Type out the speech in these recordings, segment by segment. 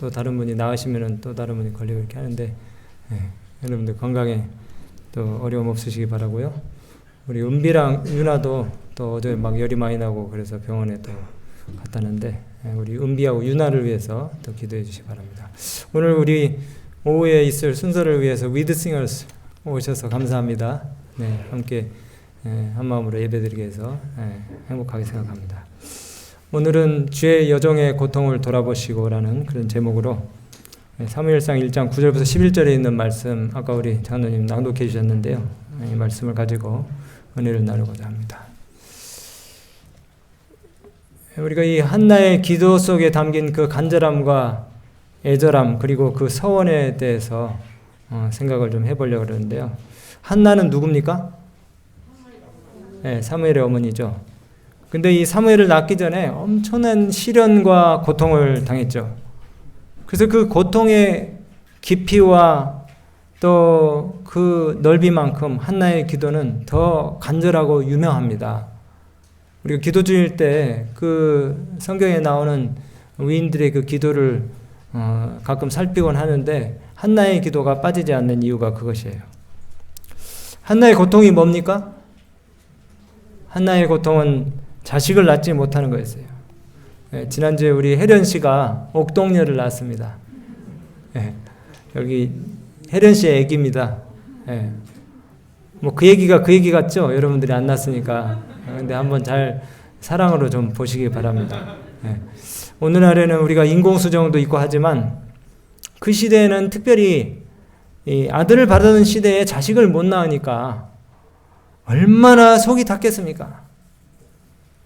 또 다른 분이 나으시면은 또 다른 분이 걸리고 이렇게 하는데, 여러분들 건강에 또 어려움 없으시기 바라고요. 우리 은비랑 유나도 또 어제 막 열이 많이 나고 그래서 병원에 또 갔다는데, 우리 은비하고 유나를 위해서 또 기도해 주시기 바랍니다. 오늘 우리 오후에 있을 순서를 위해서 위드 싱어스 오셔서 감사합니다. 네, 함께 한 마음으로 예배드리게 해서 행복하게 생각합니다. 오늘은 주의 여정의 고통을 돌아보시고라는 그런 제목으로 사무엘상 1장 9절부터 11절에 있는 말씀, 아까 우리 장로님 낭독해 주셨는데요. 이 말씀을 가지고 은혜를 나누고자 합니다. 우리가 이 한나의 기도 속에 담긴 그 간절함과 애절함, 그리고 그 서원에 대해서 생각을 좀 해보려고 그러는데요. 한나는 누굽니까? 네, 사무엘의 어머니죠. 근데 이 사무엘을 낳기 전에 엄청난 시련과 고통을 당했죠. 그래서 그 고통의 깊이와 또 그 넓이만큼 한나의 기도는 더 간절하고 유명합니다. 우리가 기도 중일 때 그 성경에 나오는 위인들의 그 기도를 가끔 살피곤 하는데, 한나의 기도가 빠지지 않는 이유가 그것이에요. 한나의 고통이 뭡니까? 한나의 고통은 자식을 낳지 못하는 거였어요. 지난주에 우리 혜련 씨가 옥동녀를 낳았습니다. 여기 혜련 씨의 아기입니다. 뭐 그 얘기가 그 얘기 같죠? 여러분들이 안 낳았으니까. 근데 한번 잘 사랑으로 좀 보시기 바랍니다. 오늘날에는 우리가 인공수정도 있고 하지만 그 시대에는 특별히 이 아들을 바라는 시대에 자식을 못 낳으니까 얼마나 속이 탔겠습니까?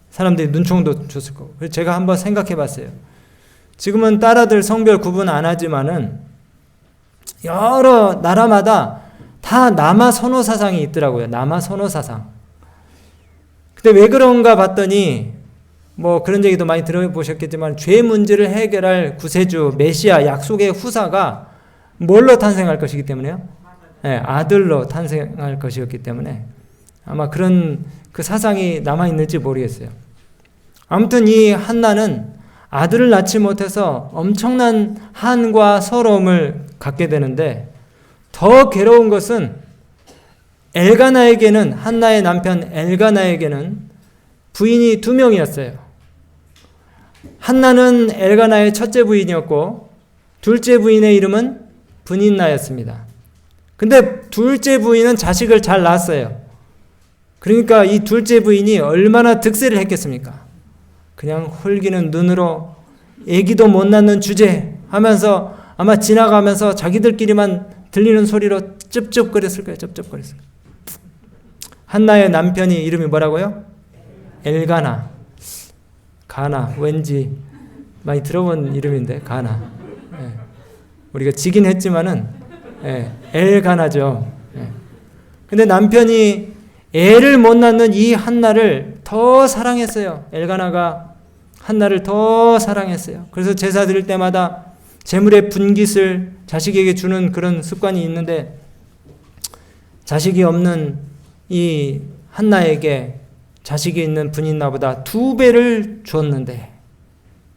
사람들이 눈총도 줬을 거고. 그래서 제가 한번 생각해 봤어요. 지금은 딸아들 성별 구분 안 하지만은 여러 나라마다 다 남아 선호 사상이 있더라고요. 남아 선호 사상. 근데 왜 그런가 봤더니 뭐 그런 얘기도 많이 들어보셨겠지만 죄 문제를 해결할 구세주 메시아 약속의 후사가 뭘로 탄생할 것이기 때문에요? 아들로 탄생할 것이었기 때문에 아마 그런 그 사상이 남아있는지 모르겠어요. 아무튼 이 한나는 아들을 낳지 못해서 엄청난 한과 서러움을 갖게 되는데, 더 괴로운 것은 엘가나에게는, 한나의 남편 엘가나에게는 부인이 2명이었어요. 한나는 엘가나의 첫째 부인이었고 둘째 부인의 이름은 브닌나였습니다. 근데 둘째 부인은 자식을 잘 낳았어요. 그러니까 이 둘째 부인이 얼마나 득세를 했겠습니까? 그냥 홀기는 눈으로 애기도 못 낳는 주제 하면서 아마 지나가면서 자기들끼리만 들리는 소리로 찝찝거렸을 거예요. 찝찝거렸을 거예요. 한나의 남편이 이름이 뭐라고요? 엘가나. 가나. 왠지 많이 들어본 이름인데, 가나. 우리가 지긴 했지만은 엘가나죠. 근데 남편이 애를 못 낳는 이 한나를 더 사랑했어요. 엘가나가 한나를 더 사랑했어요. 그래서 제사 드릴 때마다 제물의 분깃을 자식에게 주는 그런 습관이 있는데, 자식이 없는 이 한나에게 자식이 있는 브닌나보다 2배를 줬는데,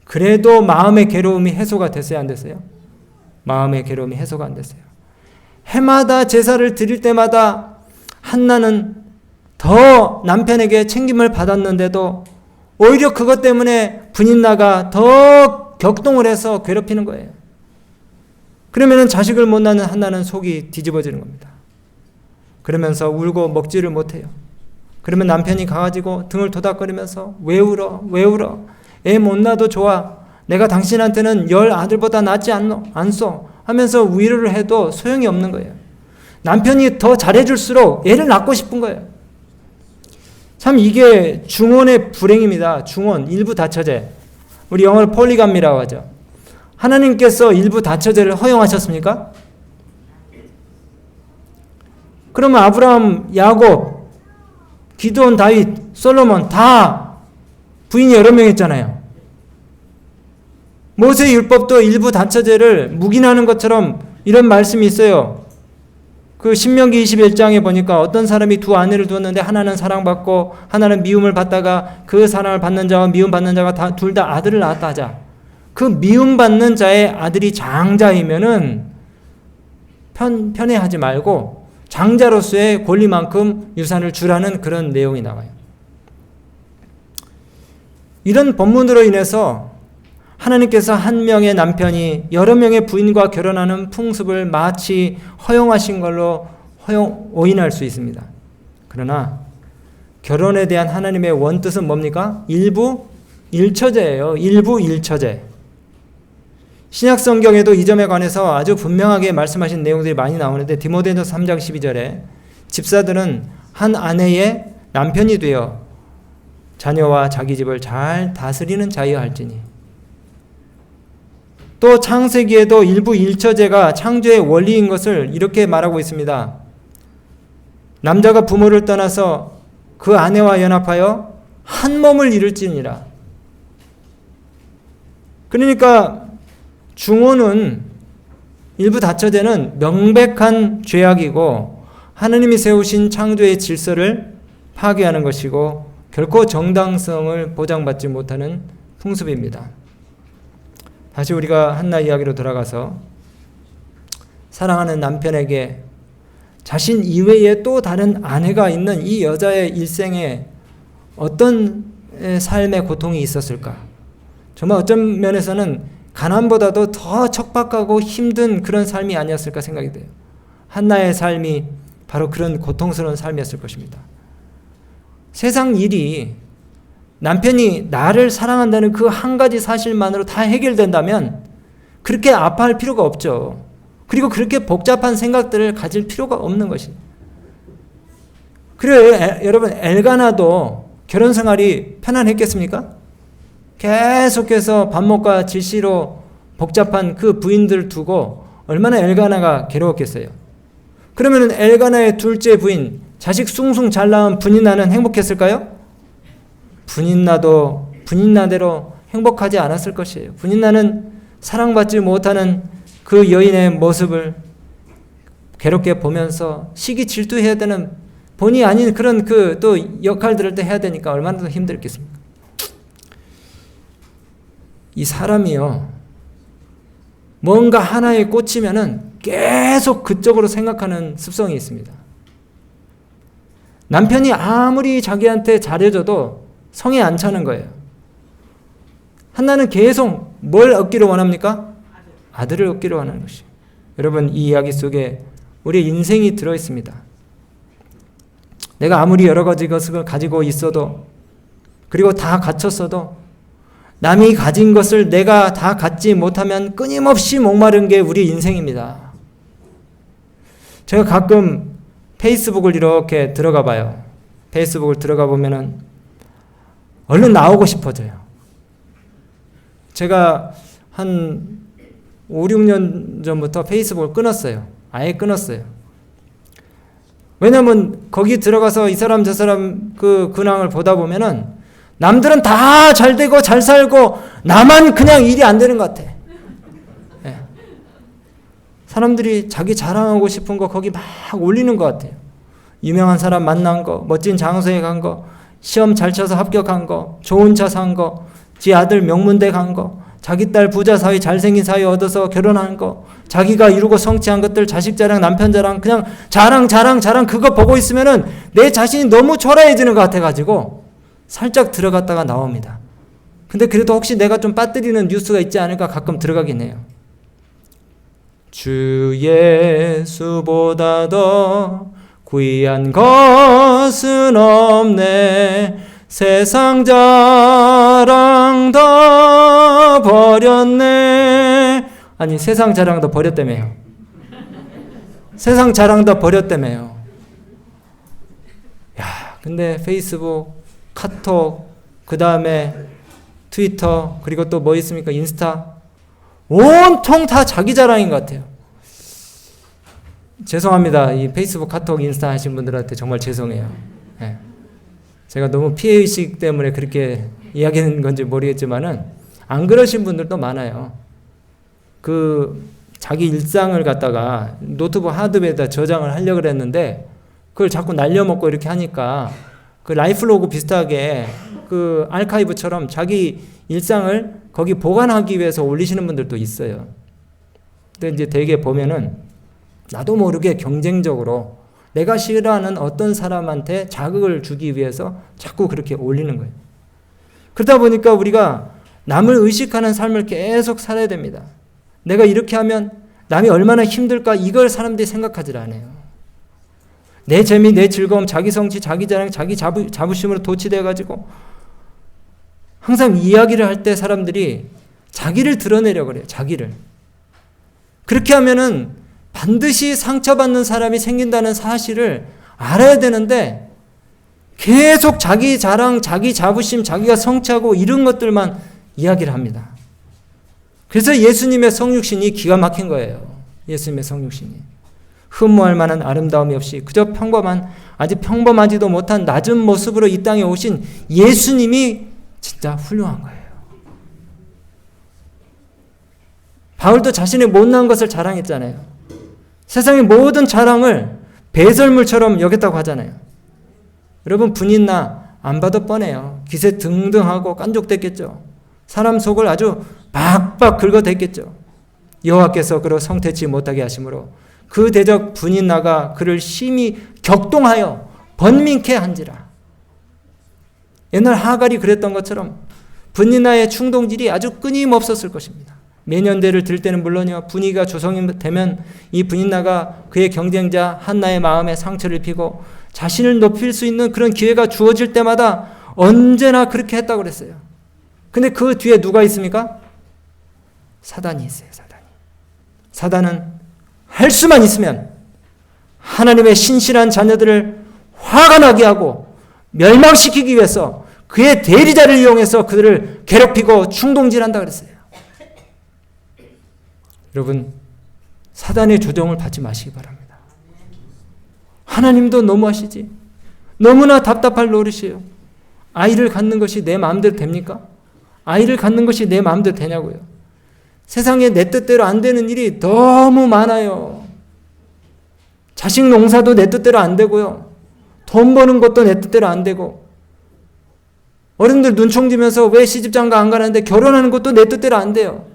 그래도 마음의 괴로움이 해소가 됐어요, 안 됐어요? 마음의 괴로움이 해소가 안 됐어요. 해마다 제사를 드릴 때마다 한나는 더 남편에게 챙김을 받았는데도 오히려 그것 때문에 브닌나가 더 격동을 해서 괴롭히는 거예요. 그러면은 자식을 못 낳는 한나는 속이 뒤집어지는 겁니다. 그러면서 울고 먹지를 못해요. 그러면 남편이 가가지고 등을 토닥거리면서 왜 울어? 왜 울어? 애 못 낳아도 좋아. 내가 당신한테는 10 아들보다 낫지 않소? 하면서 위로를 해도 소용이 없는 거예요. 남편이 더 잘해줄수록 애를 낳고 싶은 거예요. 참 이게 중혼의 불행입니다. 중혼, 일부 다처제. 우리 영어로 폴리감이라고 하죠. 하나님께서 일부 다처제를 허용하셨습니까? 그러면 아브라함, 야곱, 기드온, 다윗, 솔로몬 다 부인이 여러 명 있잖아요. 모세 율법도 일부 다처제를 묵인하는 것처럼 이런 말씀이 있어요. 그 신명기 21장에 보니까 어떤 사람이 2 아내를 두었는데 하나는 사랑받고 하나는 미움을 받다가 그 사랑을 받는 자와 미움 받는 자가 둘 다 아들을 낳았다 하자. 그 미움받는 자의 아들이 장자이면은 편애하지 말고 장자로서의 권리만큼 유산을 주라는 그런 내용이 나와요. 이런 본문으로 인해서 하나님께서 한 명의 남편이 여러 명의 부인과 결혼하는 풍습을 마치 허용하신 걸로 오인할 수 있습니다. 그러나 결혼에 대한 하나님의 원뜻은 뭡니까? 일부 일처제예요. 일부 일처제. 신약 성경에도 이 점에 관해서 아주 분명하게 말씀하신 내용들이 많이 나오는데 디모데전서 3장 12절에 집사들은 한 아내의 남편이 되어 자녀와 자기 집을 잘 다스리는 자여야 할지니. 또 창세기에도 일부 일처제가 창조의 원리인 것을 이렇게 말하고 있습니다. 남자가 부모를 떠나서 그 아내와 연합하여 한 몸을 이룰지니라. 그러니까 중혼은 일부 다처제는 명백한 죄악이고 하나님이 세우신 창조의 질서를 파괴하는 것이고 결코 정당성을 보장받지 못하는 풍습입니다. 다시 우리가 한나 이야기로 돌아가서 사랑하는 남편에게 자신 이외에 또 다른 아내가 있는 이 여자의 일생에 어떤 삶의 고통이 있었을까? 정말 어떤 면에서는 가난보다도 더 척박하고 힘든 그런 삶이 아니었을까 생각이 돼요. 한나의 삶이 바로 그런 고통스러운 삶이었을 것입니다. 세상 일이 남편이 나를 사랑한다는 그 한 가지 사실만으로 다 해결된다면 그렇게 아파할 필요가 없죠. 그리고 그렇게 복잡한 생각들을 가질 필요가 없는 것입니다. 그래요. 여러분, 엘가나도 결혼 생활이 편안했겠습니까? 계속해서 반목과 질시로 복잡한 그 부인들을 두고 얼마나 엘가나가 괴로웠겠어요. 그러면 엘가나의 둘째 부인, 자식 숭숭 잘 낳은 분인나는 행복했을까요? 분인나도 분인나대로 행복하지 않았을 것이에요. 분인나는 사랑받지 못하는 그 여인의 모습을 괴롭게 보면서 시기 질투해야 되는 본의 아닌 그런 그 또 역할들을 또 해야 되니까 얼마나 더 힘들겠습니까? 이 사람이요, 뭔가 하나에 꽂히면은 계속 그쪽으로 생각하는 습성이 있습니다. 남편이 아무리 자기한테 잘해줘도 성에 안 차는 거예요. 한나는 계속 뭘 얻기를 원합니까? 아들을 얻기를 원하는 것이에요. 여러분, 이 이야기 속에 우리의 인생이 들어있습니다. 내가 아무리 여러 가지 것을 가지고 있어도, 그리고 다 갖췄어도 남이 가진 것을 내가 다 갖지 못하면 끊임없이 목마른 게 우리 인생입니다. 제가 가끔 페이스북을 이렇게 들어가 봐요. 페이스북을 들어가 보면은 얼른 나오고 싶어져요. 제가 한 5, 6년 전부터 페이스북을 끊었어요. 아예 끊었어요. 왜냐면 거기 들어가서 이 사람 저 사람 그 근황을 보다 보면은 남들은 다 잘 되고 잘 살고 나만 그냥 일이 안 되는 것 같아. 네. 사람들이 자기 자랑하고 싶은 거 거기 막 올리는 것 같아요. 유명한 사람 만난 거, 멋진 장소에 간 거, 시험 잘 쳐서 합격한 거, 좋은 차 산 거, 지 아들 명문대 간 거, 자기 딸 부자 사위 잘생긴 사위 얻어서 결혼한 거, 자기가 이루고 성취한 것들, 자식 자랑, 남편 자랑, 그냥 자랑 그거 보고 있으면은 내 자신이 너무 초라해지는 것 같아가지고 살짝 들어갔다가 나옵니다. 근데 그래도 혹시 내가 좀 빠뜨리는 뉴스가 있지 않을까 가끔 들어가긴 해요. 주 예수보다 더 귀한 것은 없네. 세상 자랑 다 버렸네. 아니, 세상 자랑 다 버렸다며요. 세상 자랑 다 버렸다며요. 야, 근데 페이스북, 카톡, 그 다음에 트위터, 그리고 또 뭐 있습니까? 인스타. 온통 다 자기 자랑인 것 같아요. 죄송합니다. 이 페이스북, 카톡, 인스타 하신 분들한테 정말 죄송해요. 네. 제가 너무 피해의식 때문에 그렇게 이야기하는 건지 모르겠지만은 안 그러신 분들도 많아요. 그 자기 일상을 갖다가 노트북 하드에다 저장을 하려고 그랬는데 그걸 자꾸 날려먹고 이렇게 하니까 그 라이프로그 비슷하게 그 아카이브처럼 자기 일상을 거기 보관하기 위해서 올리시는 분들도 있어요. 근데 이제 되게 보면은 나도 모르게 경쟁적으로 내가 싫어하는 어떤 사람한테 자극을 주기 위해서 자꾸 그렇게 올리는 거예요. 그러다 보니까 우리가 남을 의식하는 삶을 계속 살아야 됩니다. 내가 이렇게 하면 남이 얼마나 힘들까 이걸 사람들이 생각하지 않아요. 내 재미, 내 즐거움, 자기 성취, 자기 자랑, 자기 자부심으로 도취돼가지고 항상 이야기를 할 때 사람들이 자기를 드러내려고 그래요. 자기를. 그렇게 하면은 반드시 상처받는 사람이 생긴다는 사실을 알아야 되는데 계속 자기 자랑, 자기 자부심, 자기가 성취하고 이런 것들만 이야기를 합니다. 그래서 예수님의 성육신이 기가 막힌 거예요. 예수님의 성육신이. 흠모할 만한 아름다움이 없이 그저 평범한, 아직 평범하지도 못한 낮은 모습으로 이 땅에 오신 예수님이 진짜 훌륭한 거예요. 바울도 자신의 못난 것을 자랑했잖아요. 세상의 모든 자랑을 배설물처럼 여겼다고 하잖아요. 여러분, 분인나 안 봐도 뻔해요. 기세 등등하고 깐족됐겠죠. 사람 속을 아주 박박 긁어댔겠죠. 여호와께서 그로 성태치 못하게 하심으로 그 대적 분인나가 그를 심히 격동하여 번민케 한지라. 옛날 하갈이 그랬던 것처럼 분인나의 충동질이 아주 끊임없었을 것입니다. 매년대를 들 때는 물론이요, 분위기가 조성이 되면 이 분인나가 그의 경쟁자 한나의 마음에 상처를 입히고 자신을 높일 수 있는 그런 기회가 주어질 때마다 언제나 그렇게 했다고 그랬어요. 근데 그 뒤에 누가 있습니까? 사단이 있어요. 사단은 할 수만 있으면 하나님의 신실한 자녀들을 화가 나게 하고 멸망시키기 위해서 그의 대리자를 이용해서 그들을 괴롭히고 충동질한다 그랬어요. 여러분, 사단의 조종을 받지 마시기 바랍니다. 하나님도 너무하시지. 너무나 답답할 노릇이에요. 아이를 갖는 것이 내 마음대로 됩니까? 아이를 갖는 것이 내 마음대로 되냐고요. 세상에 내 뜻대로 안 되는 일이 너무 많아요. 자식 농사도 내 뜻대로 안 되고요. 돈 버는 것도 내 뜻대로 안 되고, 어른들 눈총지면서 왜 시집장가 안 가는데 결혼하는 것도 내 뜻대로 안 돼요.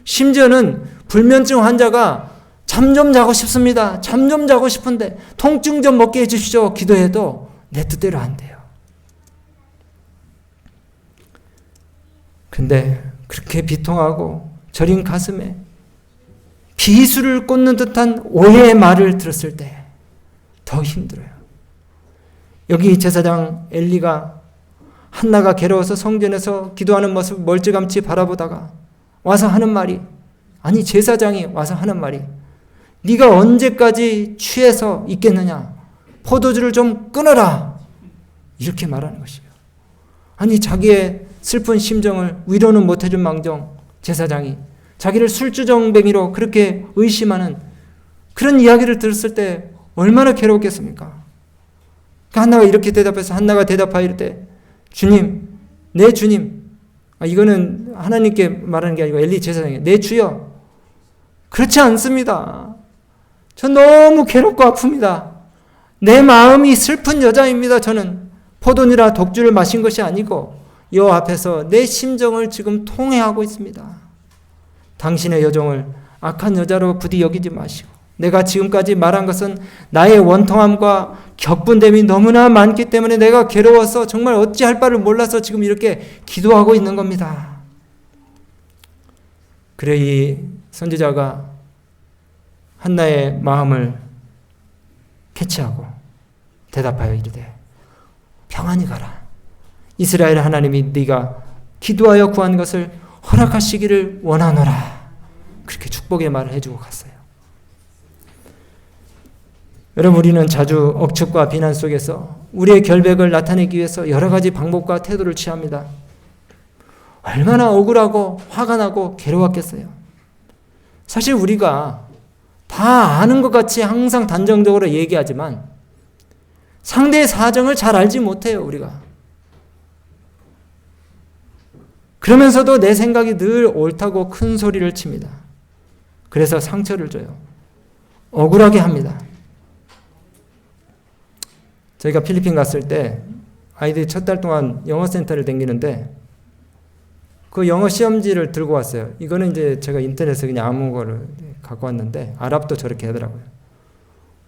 심지어는 불면증 환자가 잠 좀 자고 싶습니다. 잠 좀 자고 싶은데 통증 좀 먹게 해주시죠. 기도해도 내 뜻대로 안 돼요. 근데 그렇게 비통하고 저린 가슴에 비수를 꽂는 듯한 오해의 말을 들었을 때 더 힘들어요. 여기 제사장 엘리가 한나가 괴로워서 성전에서 기도하는 모습을 멀찌감치 바라보다가 와서 하는 말이, 아니 제사장이 와서 하는 말이, 네가 언제까지 취해서 있겠느냐, 포도주를 좀 끊어라, 이렇게 말하는 것이에요. 아니 자기의 슬픈 심정을 위로는 못해준 망정 제사장이 자기를 술주정뱅이로 그렇게 의심하는 그런 이야기를 들었을 때 얼마나 괴로웠겠습니까? 한나가 이렇게 대답해서, 한나가 대답하여 이르되 주님, 내 주님, 이거는 하나님께 말하는 게 아니고 엘리 제사장이에요. 내 주여, 그렇지 않습니다. 전 너무 괴롭고 아픕니다. 내 마음이 슬픈 여자입니다. 저는 포도주나 독주를 마신 것이 아니고 여호와 앞에서 내 심정을 지금 통회하고 있습니다. 당신의 여종을 악한 여자로 부디 여기지 마시고, 내가 지금까지 말한 것은 나의 원통함과 격분됨이 너무나 많기 때문에 내가 괴로워서 정말 어찌할 바를 몰라서 지금 이렇게 기도하고 있는 겁니다. 그래 이 선지자가 한나의 마음을 캐치하고 대답하여 이르되 평안히 가라. 이스라엘 하나님이 네가 기도하여 구한 것을 허락하시기를 원하노라. 그렇게 축복의 말을 해주고 갔어요. 여러분, 우리는 자주 억측과 비난 속에서 우리의 결백을 나타내기 위해서 여러 가지 방법과 태도를 취합니다. 얼마나 억울하고 화가 나고 괴로웠겠어요. 사실 우리가 다 아는 것 같이 항상 단정적으로 얘기하지만 상대의 사정을 잘 알지 못해요, 우리가. 그러면서도 내 생각이 늘 옳다고 큰 소리를 칩니다. 그래서 상처를 줘요. 억울하게 합니다. 저희가 필리핀 갔을 때 아이들이 첫 달 동안 영어센터를 다니는데 그 영어 시험지를 들고 왔어요. 이거는 이제 제가 인터넷에서 그냥 아무 거를 갖고 왔는데 아랍도 저렇게 하더라고요.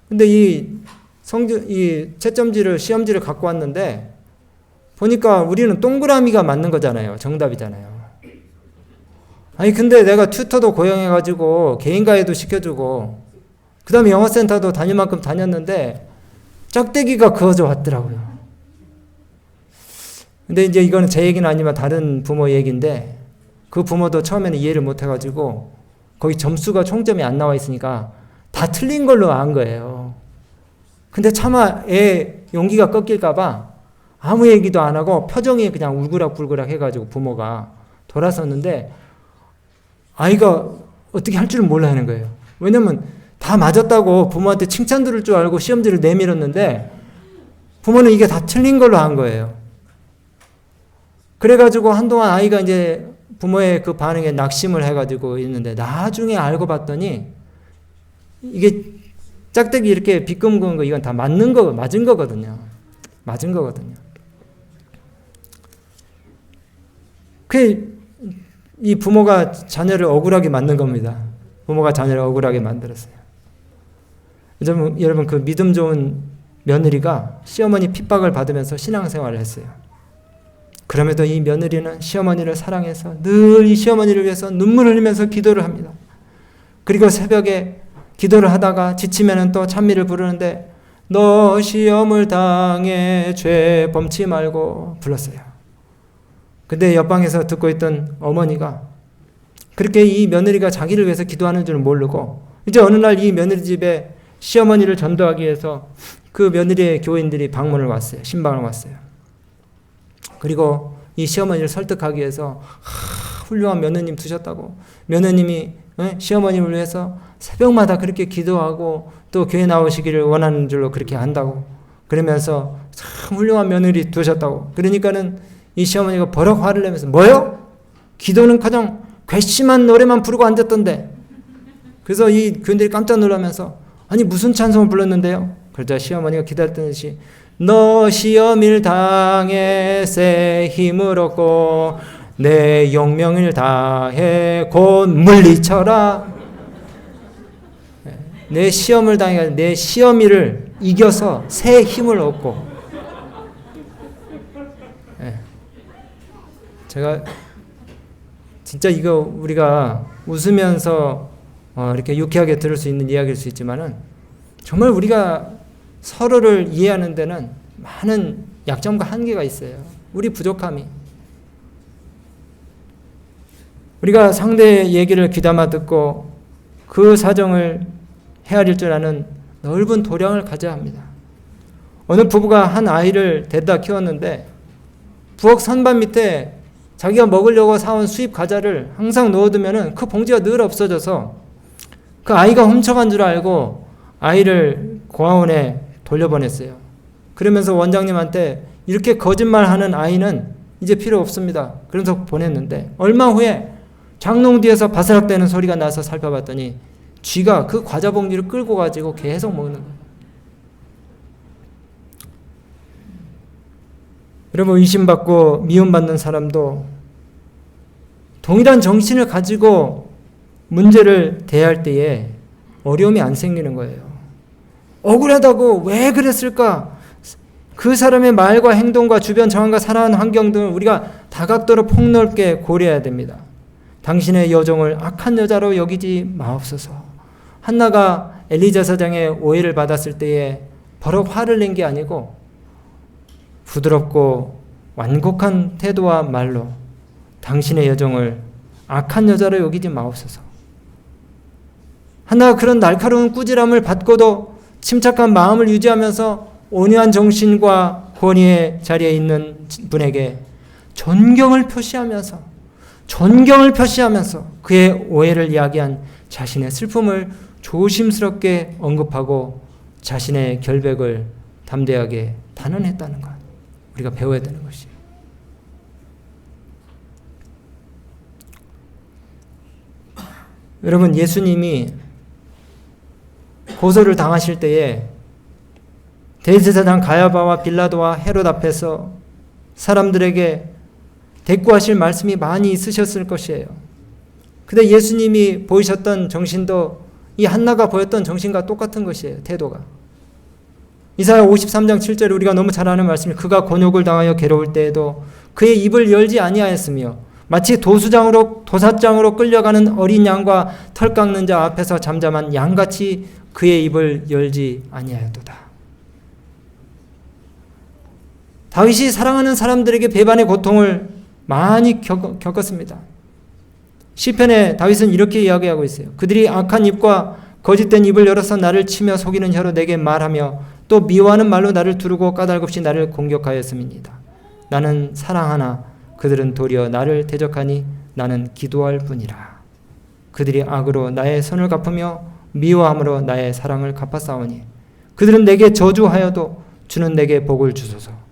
근데 이 채점지를 시험지를 갖고 왔는데 보니까 우리는 동그라미가 맞는 거잖아요. 정답이잖아요. 아니 근데 내가 튜터도 고용해가지고 개인 과외도 시켜주고 그 다음에 영어센터도 다닐 만큼 다녔는데 짝대기가 그어져 왔더라고요. 근데 이제 이거는 제 얘기는 아니면 다른 부모 얘기인데 그 부모도 처음에는 이해를 못 해가지고 거기 점수가 총점이 안 나와 있으니까 다 틀린 걸로 안 거예요. 근데 차마 애 용기가 꺾일까봐 아무 얘기도 안 하고 표정이 그냥 울그락불그락 해가지고 부모가 돌아섰는데 아이가 어떻게 할 줄은 몰라 하는 거예요. 왜냐면 다 맞았다고 부모한테 칭찬 들을 줄 알고 시험지를 내밀었는데 부모는 이게 다 틀린 걸로 한 거예요. 그래가지고 한동안 아이가 이제 부모의 그 반응에 낙심을 해가지고 있는데 나중에 알고 봤더니 이게 짝대기 이렇게 빗금 그은 거 이건 다 맞은 거거든요. 맞은 거거든요. 이 부모가 자녀를 억울하게 만든 겁니다. 부모가 자녀를 억울하게 만들었어요. 여러분 그 믿음 좋은 며느리가 시어머니 핍박을 받으면서 신앙생활을 했어요. 그럼에도 이 며느리는 시어머니를 사랑해서 늘 이 시어머니를 위해서 눈물을 흘리면서 기도를 합니다. 그리고 새벽에 기도를 하다가 지치면 또 찬미를 부르는데 너 시험을 당해 죄 범치 말고 불렀어요. 근데 옆방에서 듣고 있던 어머니가 그렇게 이 며느리가 자기를 위해서 기도하는 줄 모르고 이제 어느 날 이 며느리 집에 시어머니를 전도하기 위해서 그 며느리의 교인들이 방문을 왔어요. 신방을 왔어요. 그리고 이 시어머니를 설득하기 위해서 훌륭한 며느님 두셨다고 며느님이 시어머님을 위해서 새벽마다 그렇게 기도하고 또 교회 나오시기를 원하는 줄로 그렇게 한다고 그러면서 참 훌륭한 며느리 두셨다고 그러니까는 이 시어머니가 버럭 화를 내면서 뭐요? 기도는 가장 괘씸한 노래만 부르고 앉았던데 그래서 이 교인들이 깜짝 놀라면서 아니 무슨 찬송을 불렀는데요? 그러자 시어머니가 기다렸던 듯이 너 시험을 당해 새 힘을 얻고 내 용명을 다해 곧 물리쳐라. 내 시험을 당해 내 시험이를 이겨서 새 힘을 얻고 제가 진짜 이거 우리가 웃으면서 이렇게 유쾌하게 들을 수 있는 이야기일 수 있지만은 정말 우리가 서로를 이해하는 데는 많은 약점과 한계가 있어요. 우리 부족함이. 우리가 상대의 얘기를 귀담아 듣고 그 사정을 헤아릴 줄 아는 넓은 도량을 가져야 합니다. 어느 부부가 한 아이를 데려다 키웠는데 부엌 선반 밑에 자기가 먹으려고 사온 수입 과자를 항상 넣어두면은 그 봉지가 늘 없어져서 그 아이가 훔쳐간 줄 알고 아이를 고아원에 돌려보냈어요. 그러면서 원장님한테 이렇게 거짓말하는 아이는 이제 필요 없습니다. 그래서 보냈는데 얼마 후에 장롱 뒤에서 바스락대는 소리가 나서 살펴봤더니 쥐가 그 과자 봉지를 끌고 가지고 계속 먹는 거예요. 여러분 의심받고 미움받는 사람도 동일한 정신을 가지고 문제를 대할 때에 어려움이 안 생기는 거예요. 억울하다고 왜 그랬을까? 그 사람의 말과 행동과 주변 상황과 살아가는 환경 등을 우리가 다각도로 폭넓게 고려해야 됩니다. 당신의 여종을 악한 여자로 여기지 마옵소서. 한나가 엘리자 사장의 오해를 받았을 때에 버럭 화를 낸 게 아니고 부드럽고 완곡한 태도와 말로 당신의 여종을 악한 여자로 여기지 마옵소서. 한나가 그런 날카로운 꾸지람을 받고도 침착한 마음을 유지하면서 온유한 정신과 권위의 자리에 있는 분에게 존경을 표시하면서 그의 오해를 이야기한 자신의 슬픔을 조심스럽게 언급하고 자신의 결백을 담대하게 단언했다는 것. 우리가 배워야 되는 것이에요. 여러분 예수님이 고소를 당하실 때에 대제사장 가야바와 빌라도와 헤롯 앞에서 사람들에게 대꾸하실 말씀이 많이 있으셨을 것이에요. 근데 예수님이 보이셨던 정신도 이 한나가 보였던 정신과 똑같은 것이에요. 태도가. 이사야 53장 7절에 우리가 너무 잘 아는 말씀이 그가 곤욕을 당하여 괴로울 때에도 그의 입을 열지 아니하였으며 마치 도사장으로 끌려가는 어린 양과 털 깎는 자 앞에서 잠잠한 양같이 그의 입을 열지 아니하였도다. 다윗이 사랑하는 사람들에게 배반의 고통을 많이 겪었습니다. 시편에 다윗은 이렇게 이야기하고 있어요. 그들이 악한 입과 거짓된 입을 열어서 나를 치며 속이는 혀로 내게 말하며 또 미워하는 말로 나를 두르고 까닭없이 나를 공격하였음이니이다. 나는 사랑하나 그들은 도리어 나를 대적하니 나는 기도할 뿐이라. 그들이 악으로 나의 선을 갚으며 미워함으로 나의 사랑을 갚아싸우니 그들은 내게 저주하여도 주는 내게 복을 주소서.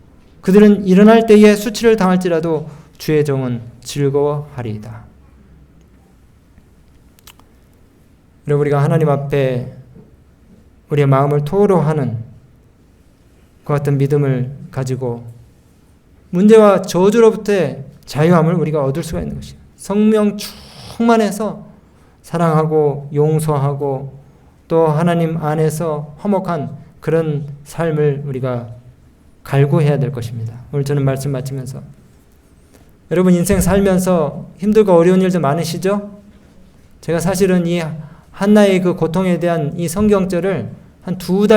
그들은 일어날 때에 수치를 당할지라도 주의 종은 즐거워하리이다. 여러분, 우리가 하나님 앞에 우리의 마음을 토로하는 그 같은 믿음을 가지고 문제와 저주로부터의 자유함을 우리가 얻을 수가 있는 것이에요. 성령 충만해서 사랑하고 용서하고 또 하나님 안에서 화목한 그런 삶을 우리가 갈구해야 될 것입니다. 오늘 저는 말씀 마치면서 여러분 인생 살면서 힘들고 어려운 일도 많으시죠? 제가 사실은 이 한나의 그 고통에 대한 이 성경절을 한 두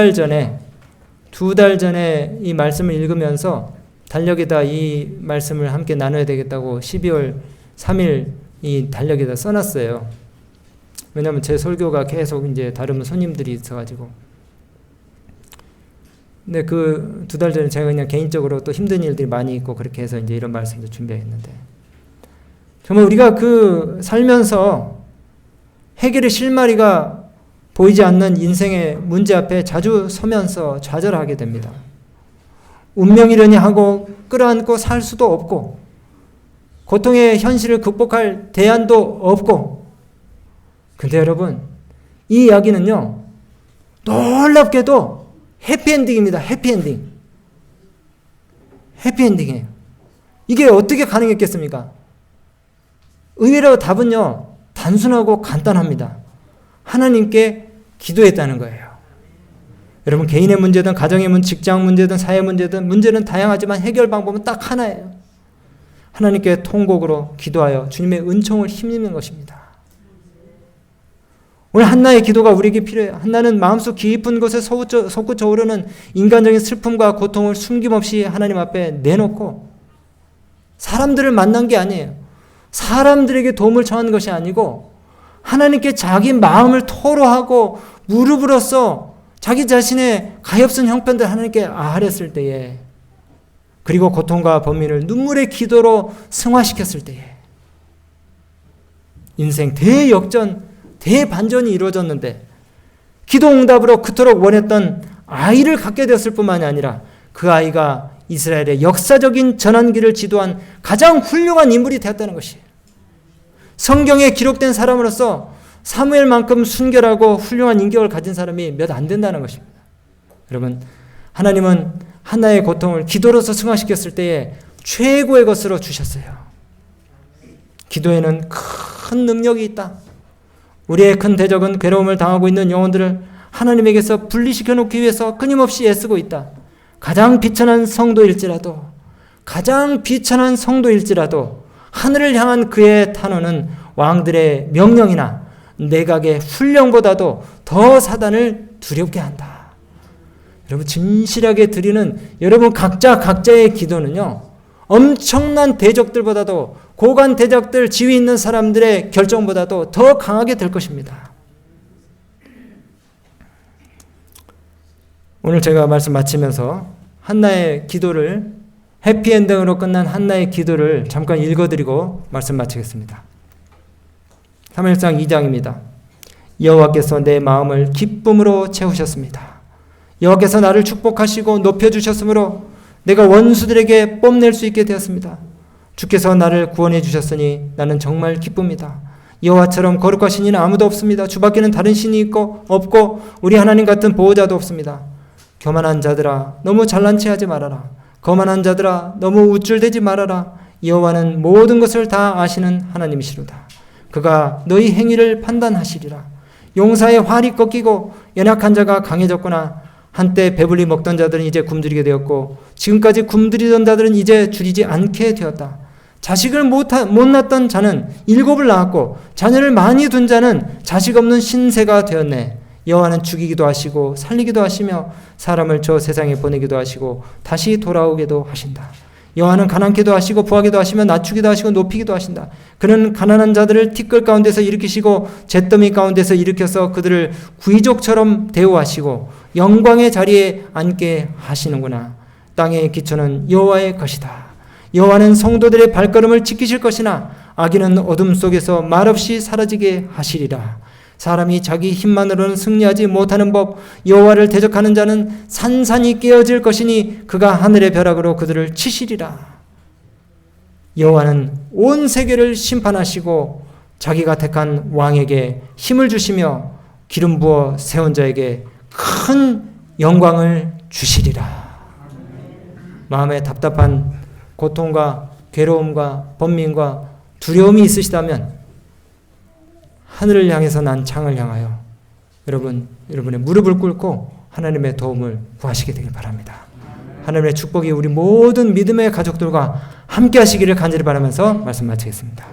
달 전에 이 말씀을 읽으면서 달력에다 이 말씀을 함께 나눠야 되겠다고 12월 3일 이 달력에다 써놨어요. 왜냐하면 제 설교가 계속 이제 다른 손님들이 있어가지고. 근데 그 두 달 전에 제가 그냥 개인적으로 또 힘든 일들이 많이 있고 그렇게 해서 이제 이런 말씀도 준비했는데 정말 우리가 그 살면서 해결의 실마리가 보이지 않는 인생의 문제 앞에 자주 서면서 좌절하게 됩니다. 운명이려니 하고 끌어안고 살 수도 없고 고통의 현실을 극복할 대안도 없고. 근데 여러분 이 이야기는요 놀랍게도 해피엔딩입니다. 해피엔딩이에요. 이게 어떻게 가능했겠습니까? 의외로 답은요 단순하고 간단합니다. 하나님께 기도했다는 거예요. 여러분 개인의 문제든 가정의 문제, 직장 문제든 사회 문제든 문제는 다양하지만 해결 방법은 딱 하나예요. 하나님께 통곡으로 기도하여 주님의 은총을 힘입는 것입니다. 오늘 한나의 기도가 우리에게 필요해요. 한나는 마음속 깊은 곳에 솟구쳐 오르는 인간적인 슬픔과 고통을 숨김없이 하나님 앞에 내놓고 사람들을 만난 게 아니에요. 사람들에게 도움을 청한 것이 아니고 하나님께 자기 마음을 토로하고 무릎으로써 자기 자신의 가엾은 형편들 하나님께 아뢰었을 때에 그리고 고통과 범인을 눈물의 기도로 승화시켰을 때에 인생 대역전, 대반전이 이루어졌는데 기도 응답으로 그토록 원했던 아이를 갖게 되었을 뿐만이 아니라 그 아이가 이스라엘의 역사적인 전환기를 지도한 가장 훌륭한 인물이 되었다는 것이에요. 성경에 기록된 사람으로서 사무엘만큼 순결하고 훌륭한 인격을 가진 사람이 몇 안 된다는 것입니다. 여러분 하나님은 한나의 고통을 기도로서 승화시켰을 때에 최고의 것으로 주셨어요. 기도에는 큰 능력이 있다. 우리의 큰 대적은 괴로움을 당하고 있는 영혼들을 하나님에게서 분리시켜 놓기 위해서 끊임없이 애쓰고 있다. 가장 비천한 성도일지라도 하늘을 향한 그의 탄원은 왕들의 명령이나 내각의 훈령보다도 더 사단을 두렵게 한다. 여러분 진실하게 드리는 여러분 각자의 기도는요 엄청난 대적들보다도 고관 대적들 지위 있는 사람들의 결정보다도 더 강하게 될 것입니다. 오늘 제가 말씀 마치면서 한나의 기도를 해피엔딩으로 끝난 한나의 기도를 잠깐 읽어드리고 말씀 마치겠습니다. 사무엘상 2장입니다. 여호와께서 내 마음을 기쁨으로 채우셨습니다. 여호와께서 나를 축복하시고 높여주셨으므로 내가 원수들에게 뽐낼 수 있게 되었습니다. 주께서 나를 구원해 주셨으니 나는 정말 기쁩니다. 여호와처럼 거룩하신 이는 아무도 없습니다. 주밖에는 다른 신이 없고 우리 하나님 같은 보호자도 없습니다. 교만한 자들아 너무 잘난 체하지 말아라. 거만한 자들아 너무 우쭐대지 말아라. 여호와는 모든 것을 다 아시는 하나님이시로다. 그가 너희 행위를 판단하시리라. 용사의 활이 꺾이고 연약한 자가 강해졌구나. 한때 배불리 먹던 자들은 이제 굶주리게 되었고 지금까지 굶주리던 자들은 이제 줄이지 않게 되었다. 자식을 못 낳았던 자는 7을 낳았고 자녀를 많이 둔 자는 자식 없는 신세가 되었네. 여호와는 죽이기도 하시고 살리기도 하시며 사람을 저 세상에 보내기도 하시고 다시 돌아오게도 하신다. 여호와는 가난케도 하시고 부하게도 하시며 낮추기도 하시고 높이기도 하신다. 그는 가난한 자들을 티끌 가운데서 일으키시고 잿더미 가운데서 일으켜서 그들을 귀족처럼 대우하시고 영광의 자리에 앉게 하시는구나. 땅의 기초는 여호와의 것이다. 여호와는 성도들의 발걸음을 지키실 것이나 악인은 어둠 속에서 말없이 사라지게 하시리라. 사람이 자기 힘만으로는 승리하지 못하는 법, 여호와를 대적하는 자는 산산이 깨어질 것이니 그가 하늘의 벼락으로 그들을 치시리라. 여호와는 온 세계를 심판하시고 자기가 택한 왕에게 힘을 주시며 기름 부어 세운 자에게 큰 영광을 주시리라. 마음에 답답한 고통과 괴로움과 번민과 두려움이 있으시다면 하늘을 향해서 난 창을 향하여 여러분의 무릎을 꿇고 하나님의 도움을 구하시게 되길 바랍니다. 하나님의 축복이 우리 모든 믿음의 가족들과 함께 하시기를 간절히 바라면서 말씀 마치겠습니다.